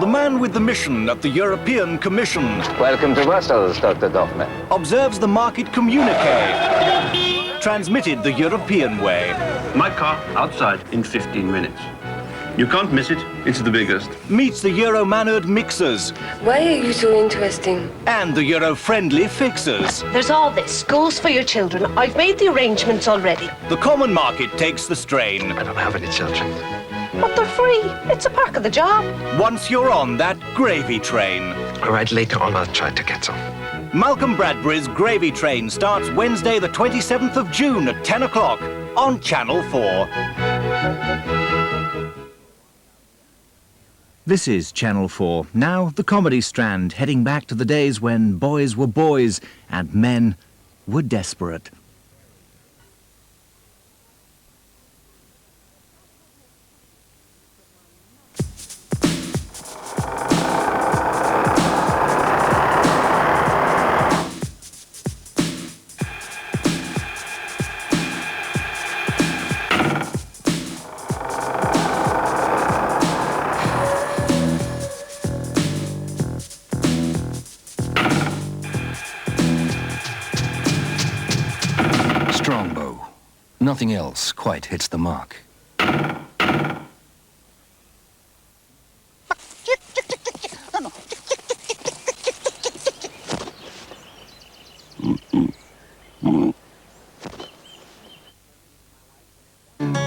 The man with the mission at the European Commission Welcome to Brussels, Dr. Doffman. observes the market communique, transmitted the European way. My car outside in 15 minutes. You can't miss it. It's the biggest. Meets the Euro-mannered mixers Why are you so interesting? and the Euro-friendly fixers. There's all this. Schools for your children. I've made the arrangements already. The common market takes the strain. I don't have any children. But they're free. It's a part of the job. Once you're on that gravy train. All right, later on I'll try to get some. Malcolm Bradbury's Gravy Train starts Wednesday the 27th of June at 10 o'clock on Channel 4. This is Channel 4. Now the Comedy Strand, heading back to the days when boys were boys and men were desperate. Strongbow. Nothing else quite hits the mark.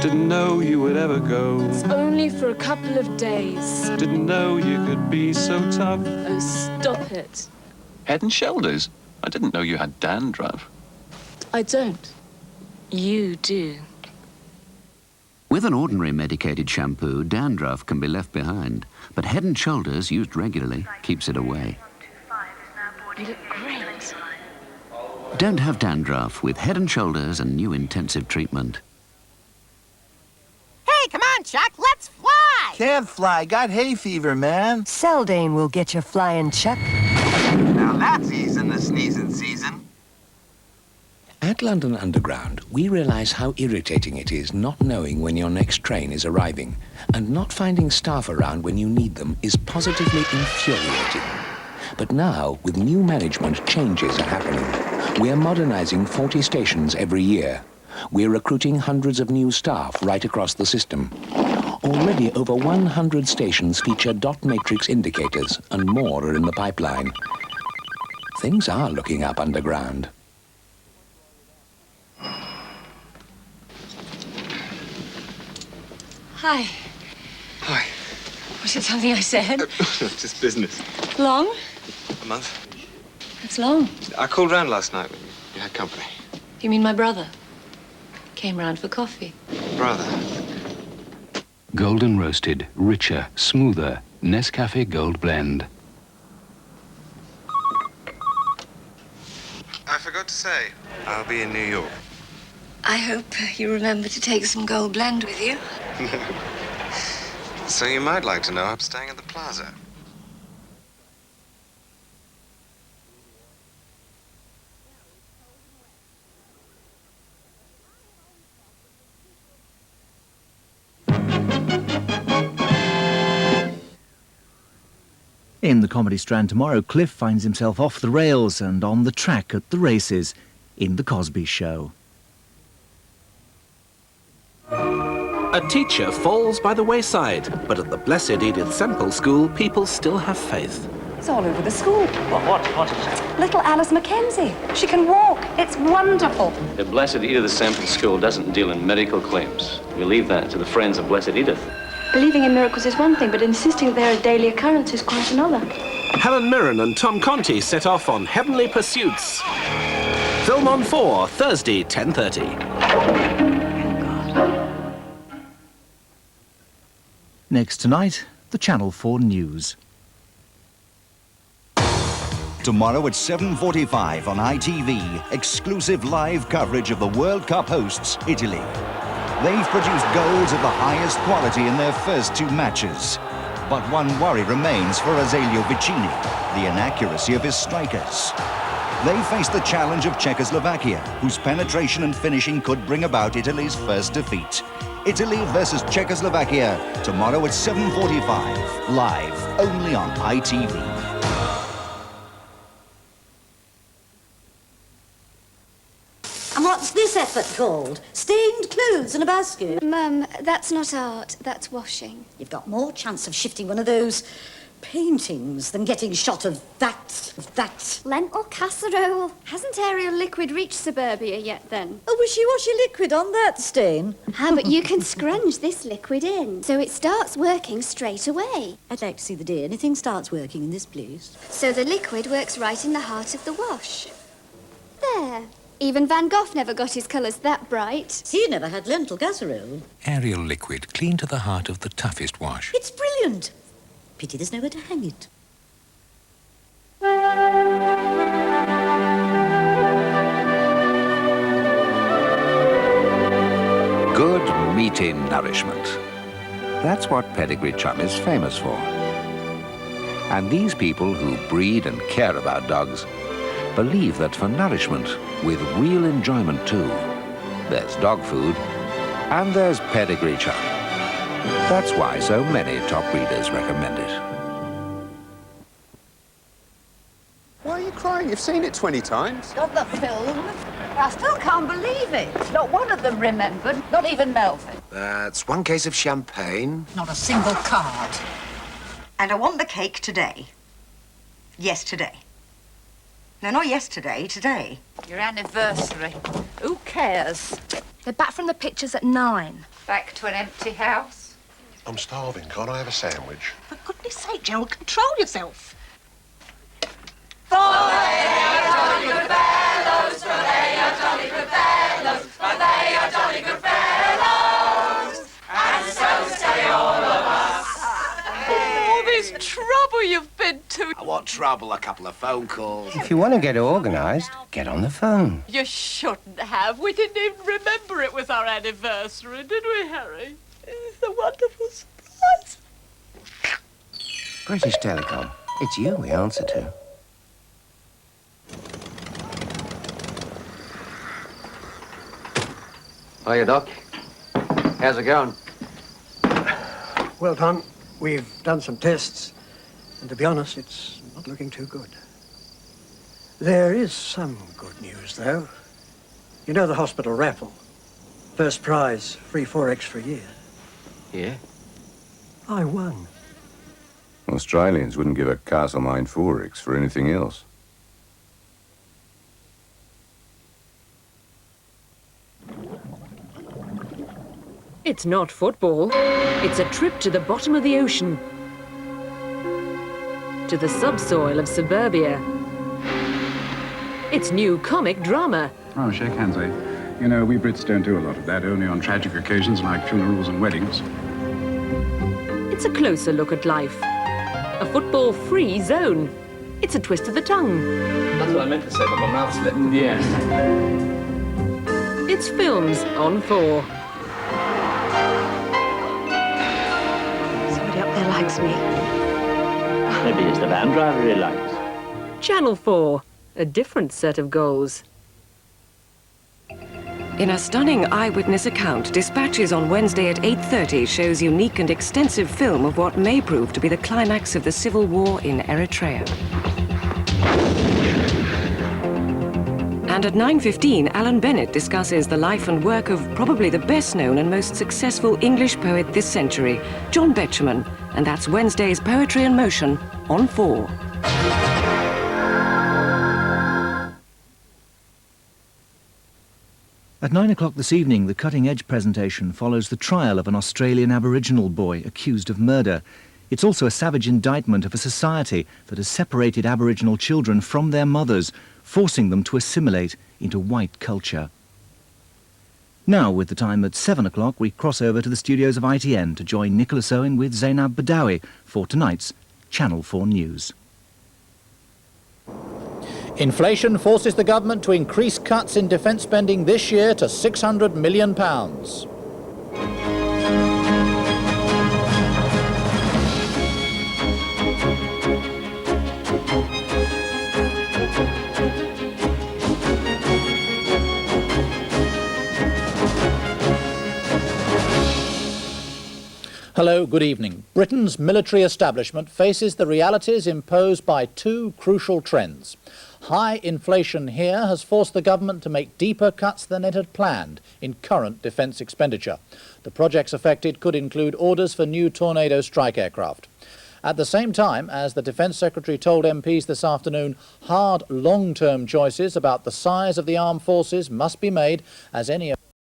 Didn't know you would ever go. It's only for a couple of days. Didn't know you could be so tough. Oh, stop it. Head and shoulders? I didn't know you had dandruff. I don't. You do. With an ordinary medicated shampoo, dandruff can be left behind, but Head and Shoulders, used regularly, keeps it away. You look great. Don't have dandruff with Head and Shoulders and new intensive treatment. Hey, come on, Chuck, let's fly! Can't fly, got hay fever, man. Seldane will get you flying, Chuck. Now that's easing the sneezing season. At London Underground, we realise how irritating it is not knowing when your next train is arriving, and not finding staff around when you need them is positively infuriating. But now, with new management, changes are happening. We're modernising 40 stations every year. We're recruiting hundreds of new staff right across the system. Already over 100 stations feature dot matrix indicators, and more are in the pipeline. Things are looking up underground. Hi. Hi. Was it something I said? Just business. Long? A month. That's long. I called round last night when you had company. You mean my brother? Came round for coffee. Brother. Golden roasted, richer, smoother, Nescafe Gold Blend. I forgot to say, I'll be in New York. I hope you remember to take some Gold Blend with you. So you might like to know I'm staying at the Plaza. In the Comedy Strand tomorrow, Cliff finds himself off the rails and on the track at the races in the Cosby Show. A teacher falls by the wayside, but at the Blessed Edith Semple School, people still have faith. It's all over the school. What is it? Little Alice Mackenzie. She can walk. It's wonderful. The Blessed Edith Semple School doesn't deal in medical claims. We leave that to the friends of Blessed Edith. Believing in miracles is one thing, but insisting they're a daily occurrence is quite another. Helen Mirren and Tom Conti set off on heavenly pursuits. Film on 4, Thursday, 10:30. Next tonight, the Channel 4 News. Tomorrow at 7:45 on ITV, exclusive live coverage of the World Cup hosts, Italy. They've produced goals of the highest quality in their first two matches. But one worry remains for Azeglio Vicini, the inaccuracy of his strikers. They face the challenge of Czechoslovakia, whose penetration and finishing could bring about Italy's first defeat. Italy versus Czechoslovakia, tomorrow at 7:45, live only on ITV. And what's this effort called? Stained clothes and a basket? Mum, that's not art, that's washing. You've got more chance of shifting one of those paintings than getting shot of that. Lentil casserole. Hasn't Ariel Liquid reached Suburbia yet, then? Oh, wishy-washy liquid on that stain? But you can scrunch this liquid in, so it starts working straight away. I'd like to see the day anything starts working in this place. So the liquid works right in the heart of the wash. There. Even Van Gogh never got his colours that bright. He never had lentil casserole. Ariel Liquid, clean to the heart of the toughest wash. It's brilliant. Pity there's nowhere to hang it. Good meaty nourishment. That's what Pedigree Chum is famous for. And these people who breed and care about dogs believe that for nourishment, with real enjoyment too, there's dog food and there's Pedigree Chum. That's why so many top breeders recommend it. Why are you crying? You've seen it 20 times. Got the film? I still can't believe it. Not one of them remembered, not even Melvin. That's one case of champagne. Not a single card. And I want the cake today. Yes, today. No, not yesterday, today. Your anniversary. Who cares? They're back from the pictures at 9. Back to an empty house. I'm starving. Can't I have a sandwich? For goodness sake, Gerald, control yourself. For they are jolly good fellows, for they are jolly good fellows, for they are jolly good fellows, and so say all of us. All this trouble you've been to. What trouble? A couple of phone calls. If you want to get organised, get on the phone. You shouldn't have. We didn't even remember it was our anniversary, did we, Harry? It's a wonderful surprise. British Telecom. It's you we answer to. Hiya, Doc. How's it going? Well done. We've done some tests, and to be honest, it's not looking too good. There is some good news, though. You know the hospital raffle? First prize, free 4X for a year. Yeah? I won. Australians wouldn't give a Castlemaine 4X for anything else. It's not football. It's a trip to the bottom of the ocean. To the subsoil of suburbia. It's new comic drama. Oh, shake hands, eh? You know, we Brits don't do a lot of that, only on tragic occasions like funerals and weddings. It's a closer look at life. A football-free zone. It's a twist of the tongue. That's what I meant to say, but my mouth slipped. Yeah. It's films on 4. Somebody up there likes me. Maybe it's the van driver he likes. Channel 4. A different set of goals. In a stunning eyewitness account, Dispatches on Wednesday at 8:30 shows unique and extensive film of what may prove to be the climax of the civil war in Eritrea. And at 9:15, Alan Bennett discusses the life and work of probably the best-known and most successful English poet this century, John Betjeman. And that's Wednesday's Poetry in Motion on 4. At 9 o'clock this evening, the cutting-edge presentation follows the trial of an Australian Aboriginal boy accused of murder. It's also a savage indictment of a society that has separated Aboriginal children from their mothers, forcing them to assimilate into white culture. Now, with the time at 7 o'clock, we cross over to the studios of ITN to join Nicholas Owen with Zainab Badawi for tonight's Channel 4 News. Inflation forces the government to increase cuts in defence spending this year to £600 million. Hello, good evening. Britain's military establishment faces the realities imposed by two crucial trends. High inflation here has forced the government to make deeper cuts than it had planned in current defence expenditure. The projects affected could include orders for new Tornado strike aircraft. At the same time, as the Defence Secretary told MPs this afternoon, hard long-term choices about the size of the armed forces must be made as any